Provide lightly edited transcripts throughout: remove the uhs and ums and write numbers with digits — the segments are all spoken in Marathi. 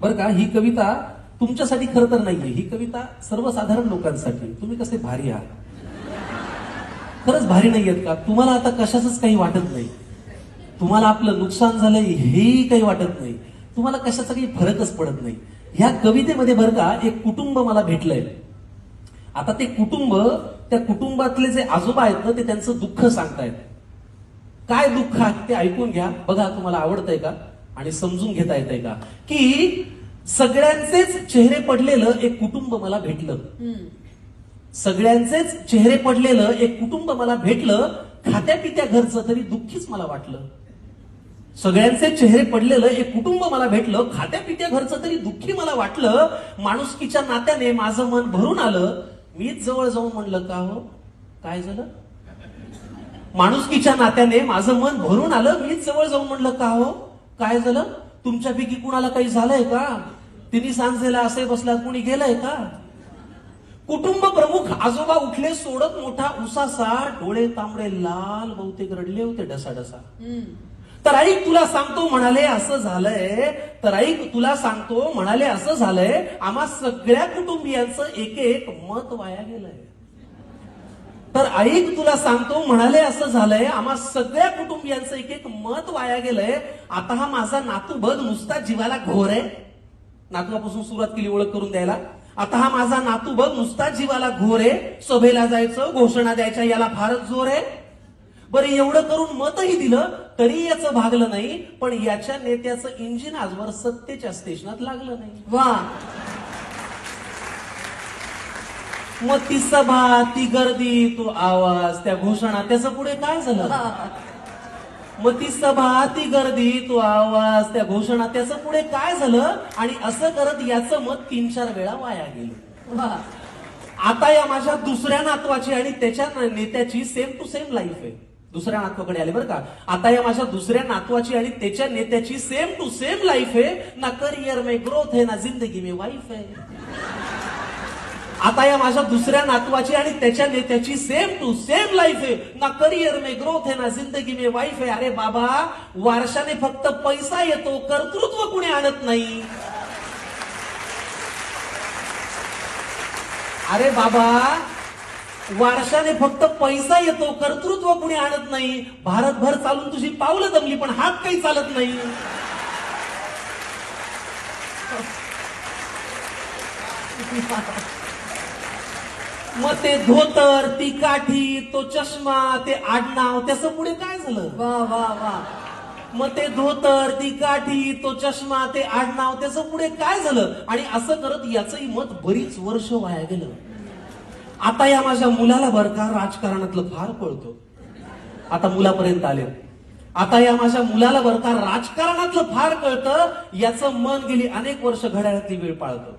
बरं का, ही कविता तुमच्यासाठी खरं तर नाहीये, ही कविता सर्वसाधारण लोकांसाठी. तुम्ही कसे भारी आहात, खरंच भारी नाहीयेत का? तुम्हाला आता कशाचंच काही वाटत नाही, तुम्हाला आपलं नुकसान झालंय हेही काही वाटत नाही, तुम्हाला कशाचा काही फरकच पडत नाही. ह्या कवितेमध्ये बरं का एक कुटुंब मला भेटलंय. आता ते कुटुंब, त्या कुटुंबातले जे आजोबा आहेत ना, ते त्यांचं दुःख सांगतायत. काय दुःख आहे ते ऐकून घ्या, बघा तुम्हाला आवडतंय का आणि समजून घेता येतंय का. की सगळ्यांचेच चेहरे पडलेलं एक कुटुंब मला भेटलं, सगळ्यांचेच चेहरे पडलेलं एक कुटुंब मला भेटलं, खात्या पित्या घरचं तरी दुःखीच मला वाटलं. सगळ्यांचे चेहरे पडलेलं एक कुटुंब मला भेटलं, खात्या पित्या घरचं तरी दुःखी मला वाटलं. माणुसकीच्या नात्याने माझं मन भरून आलं, मीच जवळ जाऊन म्हणलं का हो काय झालं. माणुसकीच्या नात्याने माझं मन भरून आलं, मीच जवळ जाऊन म्हणलं का हो काय झालं. तुमच्यापैकी कुणाला काही झालंय का, तिन्ही सांजेला असे बसलात, कुणी गेलंय का. कुटुंब प्रमुख आजोबा उठले सोडत मोठा उसासा, डोळे तांबडे लाल, बहुतेक रडले होते डसाडसा. तर ऐक तुला सांगतो म्हणाले असं झालंय, तर ऐक तुला सांगतो म्हणाले असं झालंय, आम्हा सगळ्या कुटुंबियांचं एक एक मत वाया गेलंय. तर ऐक तुला सांगतो म्हणाले असं झालंय, आम्हा सगळ्या कुटुंबियांचं एक एक मत वाया गेलंय. आता हा माझा नातू बघ नुसता जीवाला घोर आहे. नातवापासून सुरुवात केली ओळख करून द्यायला. आता हा माझा नातू बघ नुसता जीवाला घोर आहे, सभेला जायचं, घोषणा द्यायच्या याला फारच जोर आहे. बरं एवढं करून मतही दिलं तरी याचं भागलं नाही, पण याच्या नेत्याचं इंजिन आजवर सत्तेच्या स्टेशनात लागलं नाही. वा, मग ती सभा, ती गर्दी, तो आवाज, त्या घोषणा, त्याचं पुढे काय झालं. मग ती सभा, ती गर्दी, तो आवाज, त्या घोषणा, त्याचं पुढे काय झालं. आणि असं करत याचं मत 3-4 वेळा वाया गेलं. वा, आता या माझ्या दुसऱ्या नातवाची आणि त्याच्या नेत्याची सेम टू सेम लाईफ आहे. दुसऱ्या नातवाकडे आले बरं का. आता या माझ्या दुसऱ्या नातवाची आणि त्याच्या नेत्याची सेम टू सेम लाईफ आहे. ना करियर में ग्रोथ है, ना जिंदगी में वाईफ है. आता या माझ्या दुसऱ्या नातवाची आणि त्याच्या नेत्याची सेम टू सेम लाईफ आहे. ना करियर में ग्रोथ है, ना जिंदगी में वाईफ है. अरे बाबा, वारशाने फक्त पैसा येतो, कर्तृत्व कुणी आणत नाही. अरे बाबा, वारशाने फक्त पैसा येतो, कर्तृत्व कुणी आणत नाही. भारतभर चालून तुझी पावलं दमली, पण हात काही चालत नाही. मग ते धोतर, ती काठी, तो चष्मा, ते आडनाव, त्याचं पुढे काय झालं. वा, वा, वा. मग ते धोतर, ती काठी, तो चष्मा, ते आडनाव, त्याचं पुढे काय झालं. आणि असं करत याचंही मत बरीच वर्ष वाया गेलं. आता या माझ्या मुलाला बरं का राजकारणातलं फार कळतं. आता मुलापर्यंत आले. आता या माझ्या मुलाला बरं का राजकारणातलं फार कळतं. याचं मन गेली अनेक वर्ष घड्याळातली वेळ पाळतं.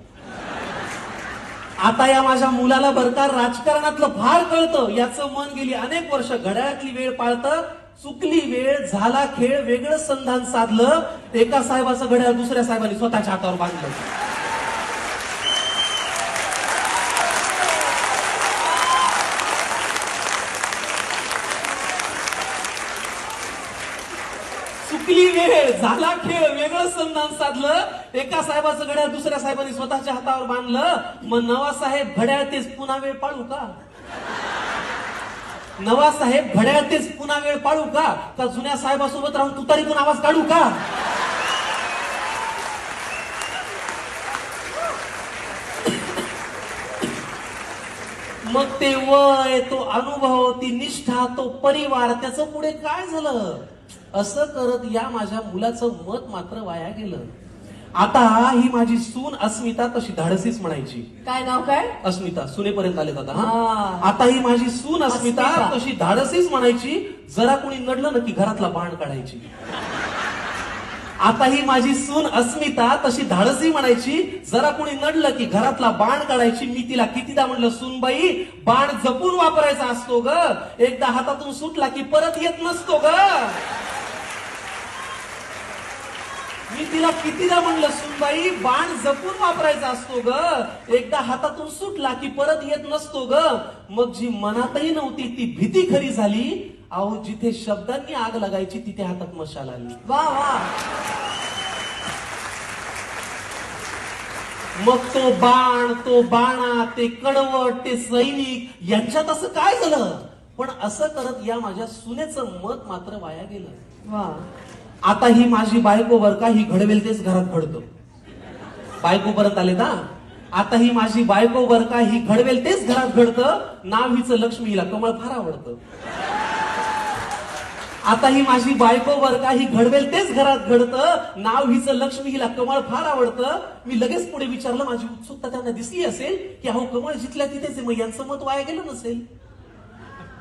आता या माझ्या मुलाला बरं का राजकारणातलं फार कळतं. याचं मन गेली अनेक वर्ष घड्याळातली वेळ पाळतं. चुकली वेळ, झाला खेळ, वेगळं संधान साधलं. एका साहेबाचं घड्याळ दुसऱ्या साहेबांनी स्वतःच्या हातावर बांधलं. चुकली वेळ, झाला खेळ, वेगळं संधान साधलं. एका साहेबाचं घड्याळ दुसऱ्या साहेबांनी स्वतःच्या हातावर बांधलं. मग नवा साहेब घड्याळ तेच पुन्हा वेळ पाळू का. नवा साहेब घड्याळ तेच पुन्हा वेळ पाळू का. का जुन्या साहेबासोबत राहून तुतारीतून आवाज काढू का. मग ते वय, तो अनुभव, ती निष्ठा, तो परिवार, त्याचं पुढे काय झालं. असं करत या माझ्या मुलाचं मत मात्र वाया गेलं. आता ही माझी सून अस्मिता तशी धाडसीच म्हणायची. काय नाव काय. अस्मिता, सुनेपर्यंत आले दादा. हा. आता ही माझी सून अस्मिता अस्मिता तशी धाडसीच म्हणायची. जरा कोणी नडलं ना की घरातला बाण काढायची. आता ही माझी सून अस्मिता तशी धाडसी म्हणायची. जरा कोणी नडलं की घरातला बाण काढायची. मी तिला कितीदा म्हणलं, सूनबाई बाण जपून वापरायचा असतो ग, एकदा हातातून सुटला की परत येत नसतो ग. मी तिला कितीदा म्हणलं, सुनबाई बाण जपून वापरायचा असतो ग, एकदा हातातून सुटला की परत येत नसतो ग. मग जी मनातही नव्हती ती भीती खरी झाली. अहो, जिथे शब्दांनी आग लागायची तिथे हातात मशाल आली. वा वा. मग तो बाण, तो बाणा, ते कडवट, ते सैनिक यांच्यात असं काय झालं? पण असं करत या माझ्या सुनेचं मत मात्र वाया गेलं. वा. आता ही माझी बायको बर का, ही घडवेल तेच घरात घडतं. बायको परत आले ना. आता ही माझी बायको बर का, ही घडवेल तेच घरात घडतं. नाव हिचं लक्ष्मी, हिला कमळ फार आवडतं. आता ही माझी बायको बर का, ही घडवेल तेच घरात घडतं. नाव हिचं लक्ष्मी, हिला कमळ फार आवडतं. मी लगेच पुढे विचारलं, माझी उत्सुकता त्यांना दिसली असेल की अहो कमळ जिथल्या तिथेच आहे, मग यांचं मत वाया गेलं नसेल.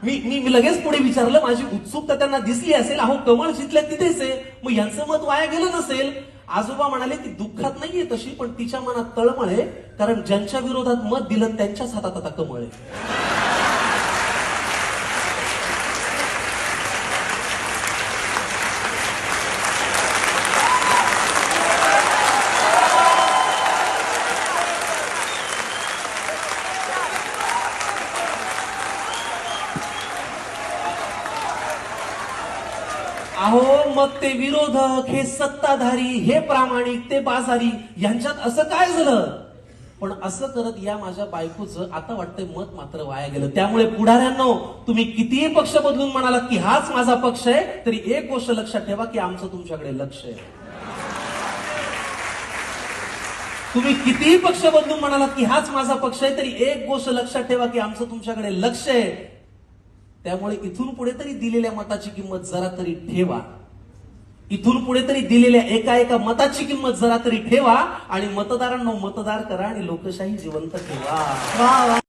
मी लगेच पुढे विचारलं, माझी उत्सुकता त्यांना दिसली असेल, अहो कमळ जिथल्या तिथेच आहे, मग यांचं मत वाया गेलं नसेल. आजोबा म्हणाले, ती दुःखात नाहीये तशी, पण तिच्या मनात तळमळ आहे, कारण ज्यांच्या विरोधात मत दिलं त्यांच्याच हातात आता कमळ आहे. अहो मग ते विरोधक, हे सत्ताधारी, हे प्रामाणिक, ते बाजारी, यांच्यात असं काय झालं? पण असं करत या माझ्या बायकोचं आता वाटतंय मत मात्र वाया गेलं. त्यामुळे पुढाऱ्यांनो, तुम्ही कितीही पक्ष बदलून म्हणालात की हाच माझा पक्ष आहे, तरी एक गोष्ट लक्षात ठेवा की आमचं तुमच्याकडे लक्ष आहे. तुम्ही कितीही पक्ष बदलून म्हणालात की हाच माझा पक्ष आहे, तरी एक गोष्ट लक्षात ठेवा की आमचं तुमच्याकडे लक्ष आहे. त्यामुळे इथून पुढे तरी दिलेल्या मताची किंमत जरा तरी ठेवा. इथून पुढे तरी दिलेल्या एका एका मताची किंमत जरा तरी ठेवा आणि मतदारांना मतदार करा आणि लोकशाही जिवंत ठेवा. वा वा.